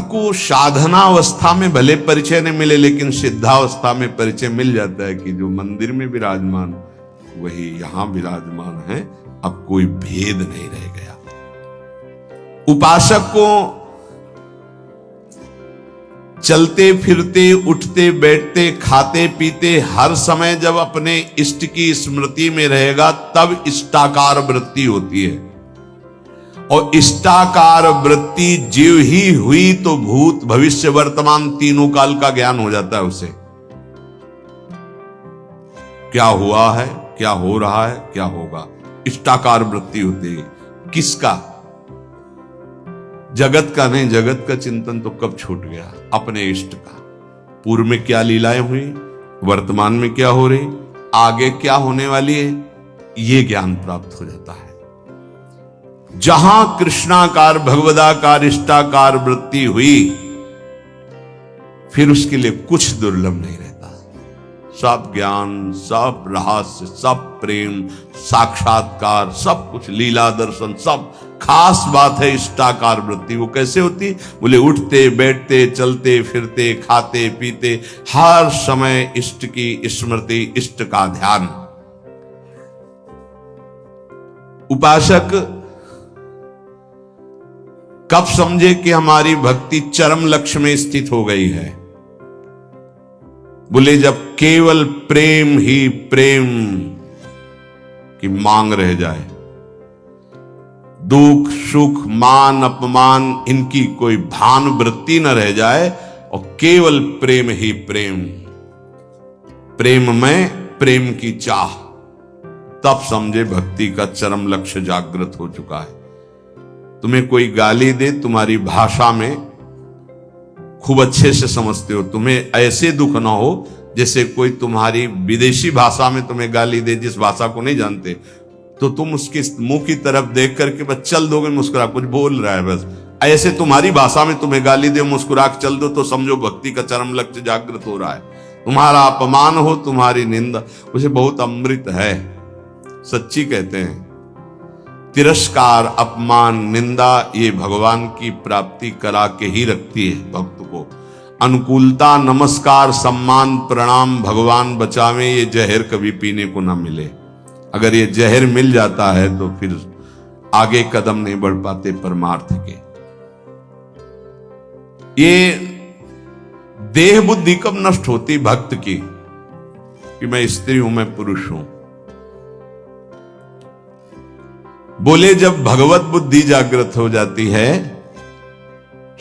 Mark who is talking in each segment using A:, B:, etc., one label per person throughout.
A: को साधनावस्था में भले परिचय नहीं मिले, लेकिन सिद्धावस्था में परिचय मिल जाता है कि जो मंदिर में विराजमान वही यहां विराजमान है। अब कोई भेद नहीं रह गया। उपासक को चलते फिरते, उठते बैठते, खाते पीते हर समय जब अपने इष्ट की स्मृति में रहेगा तब इष्टाकार वृत्ति होती है। और इष्टाकार वृत्ति जीव ही हुई तो भूत भविष्य वर्तमान तीनों काल का ज्ञान हो जाता है उसे। क्या हुआ है, क्या हो रहा है, क्या होगा, इष्टाकार वृत्ति होती है। किसका? जगत का नहीं। जगत का चिंतन तो कब छूट गया, अपने इष्ट का। पूर्व में क्या लीलाएं हुई, वर्तमान में क्या हो रही, आगे क्या होने वाली है, ये ज्ञान प्राप्त हो जाता है। जहां कृष्णाकार भगवदाकार इष्टाकार वृत्ति हुई फिर उसके लिए कुछ दुर्लभ नहीं रहता। सब ज्ञान, सब रहस्य, सब प्रेम, साक्षात्कार, सब कुछ, लीला दर्शन, सब। खास बात है इष्टाकार वृत्ति। वो कैसे होती? बोले उठते बैठते, चलते फिरते, खाते पीते, हर समय इष्ट की स्मृति, इष्ट का ध्यान। उपासक कब समझे कि हमारी भक्ति चरम लक्ष्य में स्थित हो गई है? बोले जब केवल प्रेम ही प्रेम की मांग रह जाए, दुख सुख मान अपमान इनकी कोई भान वृत्ति न रह जाए, और केवल प्रेम ही प्रेम, प्रेम में प्रेम की चाह, तब समझे भक्ति का चरम लक्ष्य जागृत हो चुका है। तुम्हें कोई गाली दे, तुम्हारी भाषा में खूब अच्छे से समझते हो, तुम्हें ऐसे दुख ना हो जैसे कोई तुम्हारी विदेशी भाषा में तुम्हें गाली दे, जिस भाषा को नहीं जानते, तो तुम उसके मुंह की तरफ देख करके बस चल दोगे, मुस्कुरा, कुछ बोल रहा है बस। ऐसे तुम्हारी भाषा में तुम्हें गाली दे, मुस्कुरा के चल दो, तो समझो भक्ति का चरम लक्ष्य जागृत हो रहा है। तुम्हारा अपमान हो, तुम्हारी निंदा, उसे बहुत अमृत है। सच्ची कहते हैं, तिरस्कार, अपमान, निंदा ये भगवान की प्राप्ति करा के ही रखती है भक्त को। अनुकूलता, नमस्कार, सम्मान, प्रणाम, भगवान बचावे, ये जहर कभी पीने को ना मिले। अगर ये जहर मिल जाता है तो फिर आगे कदम नहीं बढ़ पाते परमार्थ के। ये देह बुद्धि कब नष्ट होती भक्त की, कि मैं स्त्री हूं, मैं पुरुष हूं। बोले जब भगवत बुद्धि जागृत हो जाती है,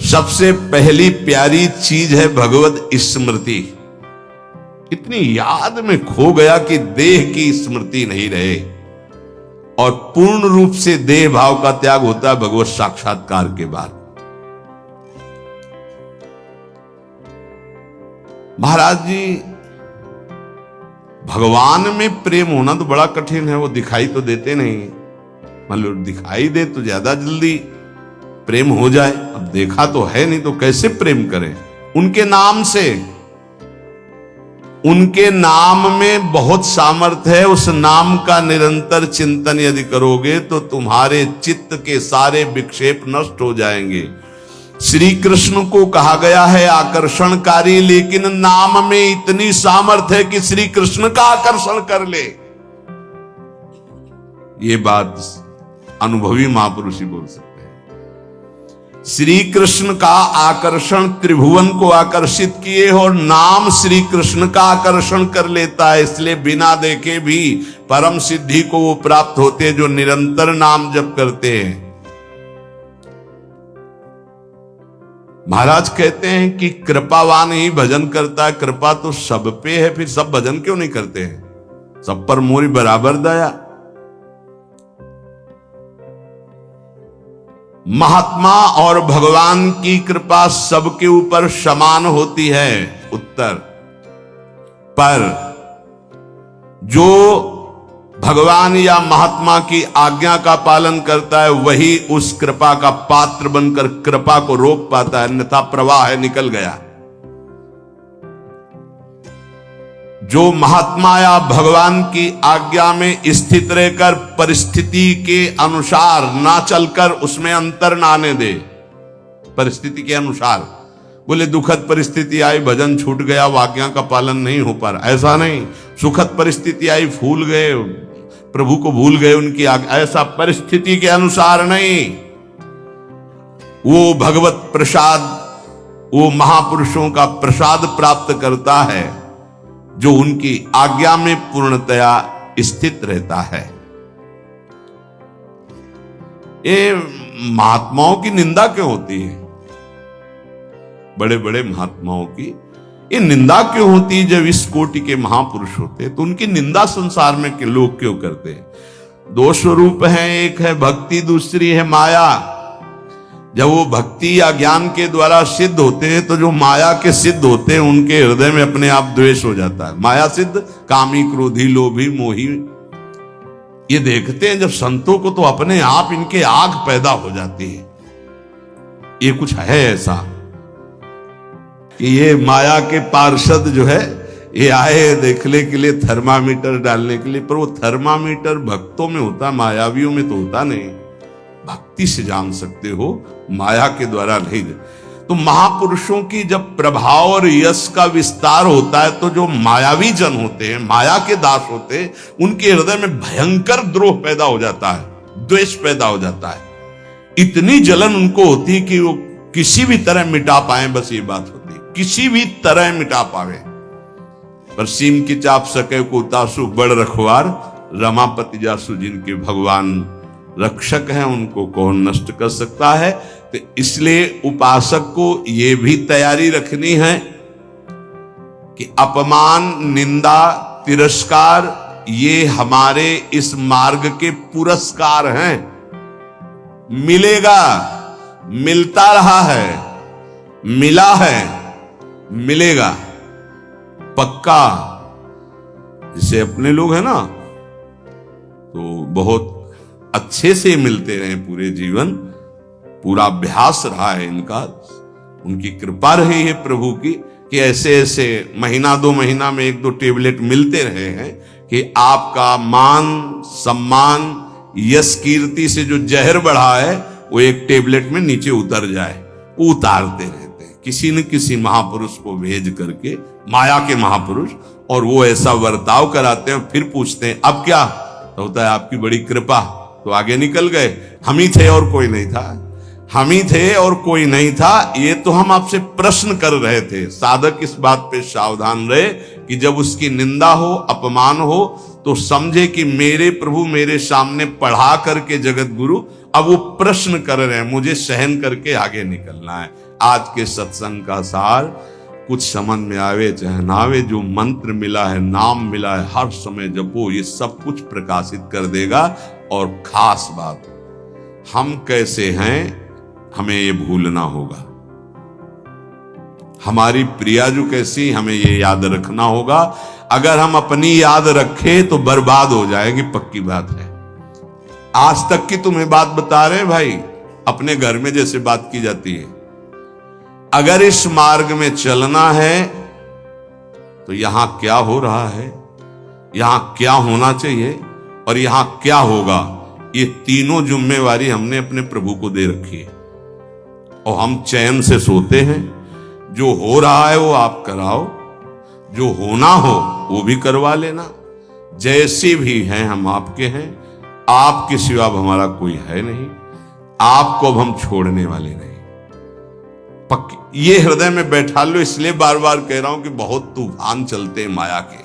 A: सबसे पहली प्यारी चीज है भगवत स्मृति। इतनी याद में खो गया कि देह की स्मृति नहीं रहे, और पूर्ण रूप से देह भाव का त्याग होता है भगवत साक्षात्कार के बाद। महाराज जी, भगवान में प्रेम होना तो बड़ा कठिन है, वो दिखाई तो देते नहीं। मतलब दिखाई दे तो ज्यादा जल्दी प्रेम हो जाए, अब देखा तो है नहीं तो कैसे प्रेम करें? उनके नाम से, उनके नाम में बहुत सामर्थ्य है। उस नाम का निरंतर चिंतन यदि करोगे तो तुम्हारे चित्त के सारे विक्षेप नष्ट हो जाएंगे। श्री कृष्ण को कहा गया है आकर्षणकारी, लेकिन नाम में इतनी सामर्थ्य है कि श्री कृष्ण का आकर्षण कर ले। ये बात अनुभवी महापुरुष ही बोल सकते हैं। श्री कृष्ण का आकर्षण त्रिभुवन को आकर्षित किए, और नाम श्री कृष्ण का आकर्षण कर लेता है। इसलिए बिना देखे भी परम सिद्धि को वो प्राप्त होते हैं जो निरंतर नाम जप करते हैं। महाराज कहते हैं कि कृपावान ही भजन करता है। कृपा तो सब पे है, फिर सब भजन क्यों नहीं करते हैं? सब पर मोरी बराबर दया। महात्मा और भगवान की कृपा सबके ऊपर समान होती है। उत्तर पर जो भगवान या महात्मा की आज्ञा का पालन करता है वही उस कृपा का पात्र बनकर कृपा को रोक पाता है, अन्यथा प्रवाह है, निकल गया। जो महात्मा या भगवान की आज्ञा में स्थित रहकर परिस्थिति के अनुसार ना चलकर उसमें अंतर ना आने दे, परिस्थिति के अनुसार। बोले दुखद परिस्थिति आई, भजन छूट गया, आज्ञा का पालन नहीं हो पा रहा, ऐसा नहीं। सुखद परिस्थिति आई, फूल गए, प्रभु को भूल गए उनकी आज्ञा, ऐसा परिस्थिति के अनुसार नहीं। वो भगवत प्रसाद, वो महापुरुषों का प्रसाद प्राप्त करता है जो उनकी आज्ञा में पूर्णतया स्थित रहता है। ये महात्माओं की निंदा क्यों होती है? बड़े बड़े महात्माओं की ये निंदा क्यों होती है? जब इस कोटि के महापुरुष होते हैं तो उनकी निंदा संसार में के लोग क्यों करते हैं? दो स्वरूप हैं, एक है भक्ति, दूसरी है माया। जब वो भक्ति या ज्ञान के द्वारा सिद्ध होते हैं तो जो माया के सिद्ध होते हैं उनके हृदय में अपने आप द्वेष हो जाता है। माया सिद्ध कामी, क्रोधी, लोभी, मोही, ये देखते हैं जब संतों को तो अपने आप इनके आग पैदा हो जाती है। ये कुछ है ऐसा कि ये माया के पार्षद जो है ये आए देखने के लिए, थर्मामीटर डालने के लिए, पर वो थर्मामीटर भक्तों में होता, मायावियों में तो होता नहीं। भक्ति से जान सकते हो, माया के द्वारा नहीं। तो महापुरुषों की जब प्रभाव और यश का विस्तार होता है तो जो मायावी जन होते हैं, माया के दास होते हैं, उनके हृदय में भयंकर द्रोह पैदा हो जाता है, द्वेष पैदा हो जाता है। इतनी जलन उनको होती है कि वो किसी भी तरह मिटा पाए, बस ये बात होती है, किसी भी तरह मिटा पावे। पर सीम की चाप सके को तासु बड़ रखवार, रमापति जासु जिनके भगवान रक्षक हैं उनको कौन नष्ट कर सकता है। तो इसलिए उपासक को यह भी तैयारी रखनी है कि अपमान, निंदा, तिरस्कार ये हमारे इस मार्ग के पुरस्कार हैं। मिलेगा, मिलता रहा है, मिला है, मिलेगा पक्का। जैसे अपने लोग हैं ना तो बहुत अच्छे से मिलते रहे पूरे जीवन, पूरा अभ्यास रहा है इनका, उनकी कृपा रही है प्रभु की कि ऐसे ऐसे महीना दो महीना में एक दो टेबलेट मिलते रहे हैं कि आपका मान सम्मान यश कीर्ति से जो जहर बढ़ा है वो एक टेबलेट में नीचे उतर जाए। उतारते रहते हैं किसी न किसी महापुरुष को भेज करके, माया के महापुरुष, और वो ऐसा बर्ताव कराते हैं। फिर पूछते हैं अब क्या? तो होता है आपकी बड़ी कृपा, तो आगे निकल गए। हम ही थे और कोई नहीं था, हम ही थे और कोई नहीं था। ये तो हम आपसे प्रश्न कर रहे थे। साधक इस बात पे सावधान रहे कि जब उसकी निंदा हो, अपमान हो, तो समझे कि मेरे प्रभु मेरे सामने पढ़ा करके जगत गुरु अब वो प्रश्न कर रहे हैं, मुझे सहन करके आगे निकलना है। आज के सत्संग का सार, कुछ समझ में आवे चाहे ना आवे, जो मंत्र मिला है, नाम मिला है, हर समय जपो, ये सब कुछ प्रकाशित कर देगा। और खास बात, हम कैसे हैं हमें ये भूलना होगा। हमारी प्रिया जो कैसी, हमें ये याद रखना होगा। अगर हम अपनी याद रखें तो बर्बाद हो जाएगी, पक्की बात है। आज तक की तुम्हें बात बता रहे भाई, अपने घर में जैसे बात की जाती है। अगर इस मार्ग में चलना है तो यहां क्या हो रहा है, यहां क्या होना चाहिए और यहां क्या होगा, ये तीनों जिम्मेवारी हमने अपने प्रभु को दे रखी है। और हम चैन से सोते हैं। जो हो रहा है वो आप कराओ, जो होना हो वो भी करवा लेना। जैसे भी हैं हम आपके हैं, आपके सिवा हमारा कोई है नहीं, आपको अब हम छोड़ने वाले नहीं। पक्की ये हृदय में बैठा लो। इसलिए बार बार कह रहा हूं कि बहुत तूफान चलते हैं माया के।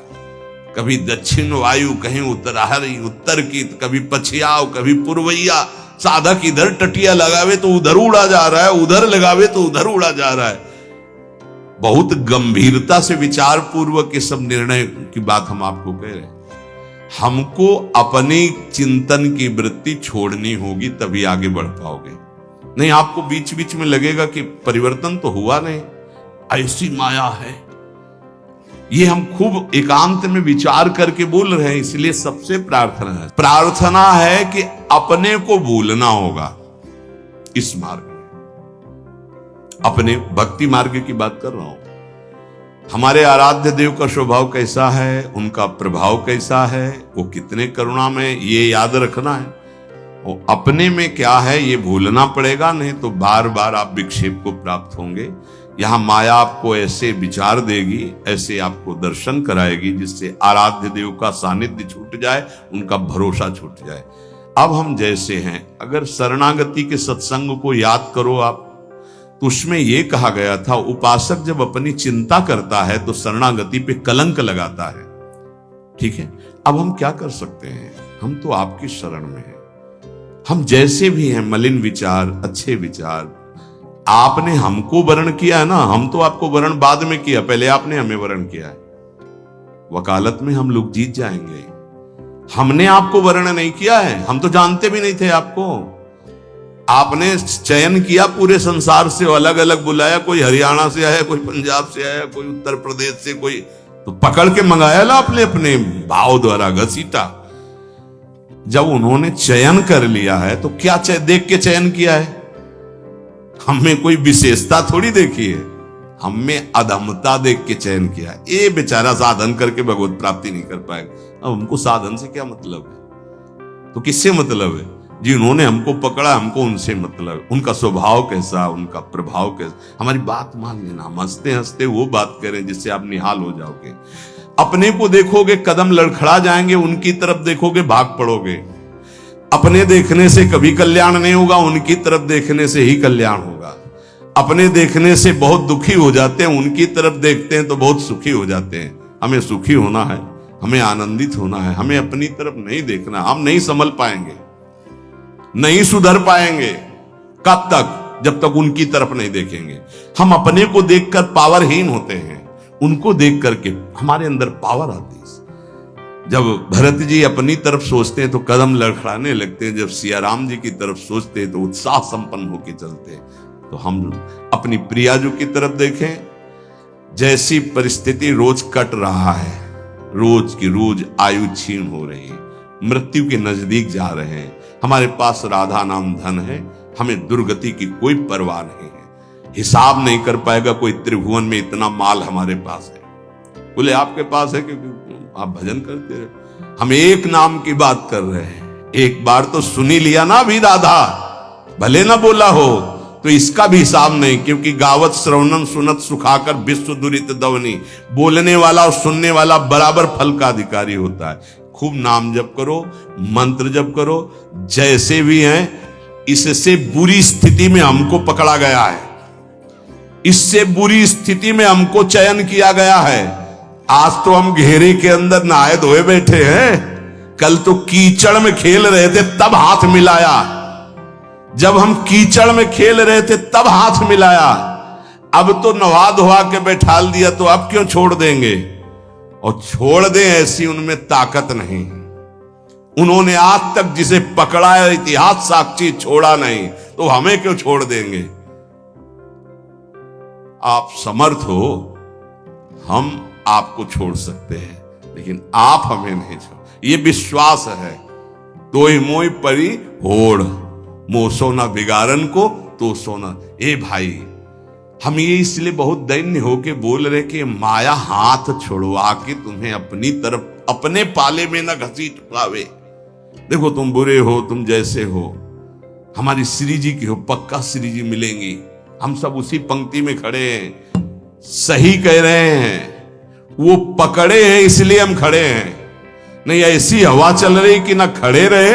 A: कभी दक्षिण वायु, कहीं उत्तर की, कभी पछियाव, कभी पूर्वैया। साधक इधर टटिया लगावे तो उधर उड़ा जा रहा है, उधर लगावे तो उधर उड़ा जा रहा है। बहुत गंभीरता से विचार पूर्वक ये सब निर्णय की बात हम आपको कह रहे हैं। हमको अपनी चिंतन की वृत्ति छोड़नी होगी, तभी आगे बढ़ पाओगे। नहीं, आपको बीच बीच में लगेगा कि परिवर्तन तो हुआ नहीं, ऐसी माया है। ये हम खूब एकांत में विचार करके बोल रहे हैं। इसलिए सबसे प्रार्थना है कि अपने को भूलना होगा इस मार्ग में। अपने भक्ति मार्ग की बात कर रहा हूं। हमारे आराध्य देव का स्वभाव कैसा है, उनका प्रभाव कैसा है, वो कितने करुणा में, ये याद रखना है। और अपने में क्या है ये भूलना पड़ेगा, नहीं तो बार बार आप विक्षेप को प्राप्त होंगे। यहां माया आपको ऐसे विचार देगी, ऐसे आपको दर्शन कराएगी जिससे आराध्य देव का सानिध्य छूट जाए, उनका भरोसा छूट जाए। अब हम जैसे हैं, अगर शरणागति के सत्संग को याद करो आप, तो उसमें यह कहा गया था उपासक जब अपनी चिंता करता है तो शरणागति पे कलंक लगाता है। ठीक है, अब हम क्या कर सकते हैं, हम तो आपकी शरण में हैं। हम जैसे भी हैं, मलिन विचार, अच्छे विचार, आपने हमको वर्ण किया है ना, हम तो आपको वर्ण बाद में किया, पहले आपने हमें वर्ण किया है। वकालत में हम लोग जीत जाएंगे। हमने आपको वर्ण नहीं किया है, हम तो जानते भी नहीं थे आपको। आपने चयन किया पूरे संसार से, अलग अलग बुलाया, कोई हरियाणा से आया, कोई पंजाब से आया, कोई उत्तर प्रदेश से, कोई तो पकड़ के मंगाया ला अपने अपने भाव द्वारा घसीटा। जब उन्होंने चयन कर लिया है तो क्या देख के चयन किया है? हमें कोई विशेषता थोड़ी देखी है, हमें अधमता देख के चयन किया। ये बेचारा साधन करके भगवत प्राप्ति नहीं कर पाएगा। अब हमको साधन से क्या मतलब है? तो किससे मतलब है? जिन्होंने हमको पकड़ा, हमको उनसे मतलब। उनका स्वभाव कैसा, उनका प्रभाव कैसा, हमारी बात मान लेना। हम हंसते हंसते वो बात करें जिससे आप निहाल हो जाओगे। अपने को देखोगे कदम लड़खड़ा जाएंगे, उनकी तरफ देखोगे भाग पड़ोगे। अपने देखने से कभी कल्याण नहीं होगा, उनकी तरफ देखने से ही कल्याण होगा। अपने देखने से बहुत दुखी हो जाते हैं, उनकी तरफ देखते हैं तो बहुत सुखी हो जाते हैं। हमें सुखी होना है, हमें आनंदित होना है, हमें अपनी तरफ नहीं देखना। हम नहीं संभल पाएंगे, नहीं सुधर पाएंगे। कब तक? जब तक उनकी तरफ नहीं देखेंगे। हम अपने को देखकर पावरहीन होते हैं, उनको देख करके हमारे अंदर पावर आती है। जब भरत जी अपनी तरफ सोचते हैं तो कदम लड़खड़ाने लगते हैं, जब सियाराम जी की तरफ सोचते हैं तो उत्साह संपन्न होकर चलते हैं। तो हम अपनी प्रियाजू की तरफ देखें। जैसी परिस्थिति रोज कट रहा है, रोज की रोज आयु क्षीण हो रही है, मृत्यु के नजदीक जा रहे हैं। हमारे पास राधा नाम धन है, हमें दुर्गति की कोई परवाह नहीं है। हिसाब नहीं कर पाएगा कोई त्रिभुवन में इतना माल हमारे पास है। बोले आपके पास है क्योंकि आप भजन करते रहे। हम एक नाम की बात कर रहे हैं, एक बार तो सुनी लिया ना भी राधा, भले ना बोला हो तो इसका भी हिसाब नहीं, क्योंकि गावत श्रवणम सुनत सुखाकर विश्व दुरित दवनी। बोलने वाला और सुनने वाला बराबर फल का अधिकारी होता है। खूब नाम जप करो, मंत्र जप करो, जैसे भी हैं। इससे बुरी स्थिति में हमको पकड़ा गया है, इससे बुरी स्थिति में हमको चयन किया गया है। आज तो हम घेरे के अंदर नहाए धोए बैठे हैं, कल तो कीचड़ में खेल रहे थे तब हाथ मिलाया। जब हम कीचड़ में खेल रहे थे तब हाथ मिलाया, अब तो नवा धोवा के बैठाल दिया तो अब क्यों छोड़ देंगे? और छोड़ दें ऐसी उनमें ताकत नहीं। उन्होंने आज तक जिसे पकड़ा है इतिहास साक्षी छोड़ा नहीं, तो हमें क्यों छोड़ देंगे? आप समर्थ हो, हम आपको छोड़ सकते हैं, लेकिन आप हमें नहीं छोड़। ये विश्वास है। तोय मोय परी होड़, मोह सोना बिगाड़न को तो सोना। ए भाई, हम ये इसलिए बहुत दैन्य होके बोल रहे कि माया हाथ छुड़वा के तुम्हें अपनी तरफ, अपने पाले में न घसीट पावे। देखो तुम बुरे हो, तुम जैसे हो, हमारी श्री जी की हो, पक्का श्री जी मिलेंगी। हम सब उसी पंक्ति में खड़े हैं। सही कह रहे हैं, वो पकड़े हैं इसलिए हम खड़े हैं। नहीं ऐसी हवा चल रही कि ना खड़े रहे,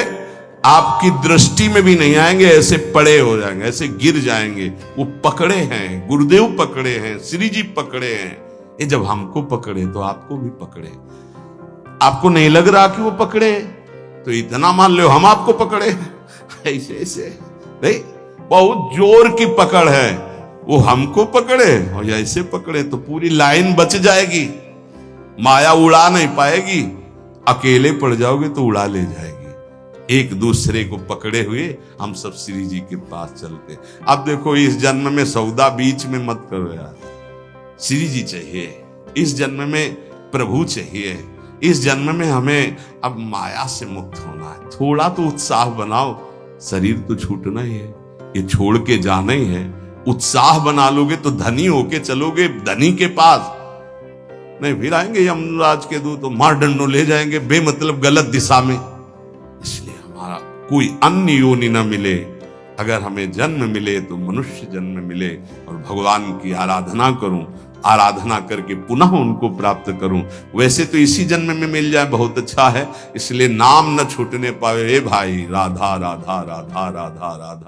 A: आपकी दृष्टि में भी नहीं आएंगे, ऐसे पड़े हो जाएंगे, ऐसे गिर जाएंगे। वो पकड़े हैं, गुरुदेव पकड़े हैं, श्री जी पकड़े हैं। ये जब हमको पकड़े तो आपको भी पकड़े। आपको नहीं लग रहा कि वो पकड़े, तो इतना मान लो हम आपको पकड़े। ऐसे ऐसे नहीं, बहुत जोर की पकड़ है। वो हमको पकड़े और ऐसे पकड़े तो पूरी लाइन बच जाएगी, माया उड़ा नहीं पाएगी। अकेले पड़ जाओगे तो उड़ा ले जाएगी। एक दूसरे को पकड़े हुए हम सब श्री जी के पास चलते। अब देखो, इस जन्म में सौदा बीच में मत करो यार। श्री जी चाहिए, इस जन्म में प्रभु चाहिए, इस जन्म में हमें अब माया से मुक्त होना है। थोड़ा तो उत्साह बनाओ, शरीर तो छूटना ही है, ये छोड़ के जाना ही है। उत्साह बना लोगे तो धनी होके चलोगे धनी के पास, नहीं फिर आएंगे यमराज के दूत तो मार डंडो ले जाएंगे बेमतलब गलत दिशा में। इसलिए हमारा कोई अन्य योनि न मिले, अगर हमें जन्म मिले तो मनुष्य जन्म मिले और भगवान की आराधना करूं, आराधना करके पुनः उनको प्राप्त करूं। वैसे तो इसी जन्म में मिल जाए बहुत अच्छा है, इसलिए नाम न छूटने पावे। ए भाई, राधा राधा राधा राधा राधा।